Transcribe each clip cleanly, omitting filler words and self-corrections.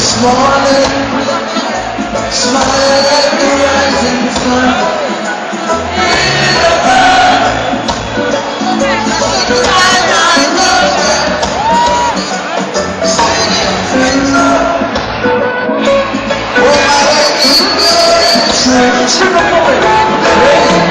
This morning, smiling at the rising sun. Singing things up. Oh, I like you good and true. Singing, don't worry about a thing.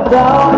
Down.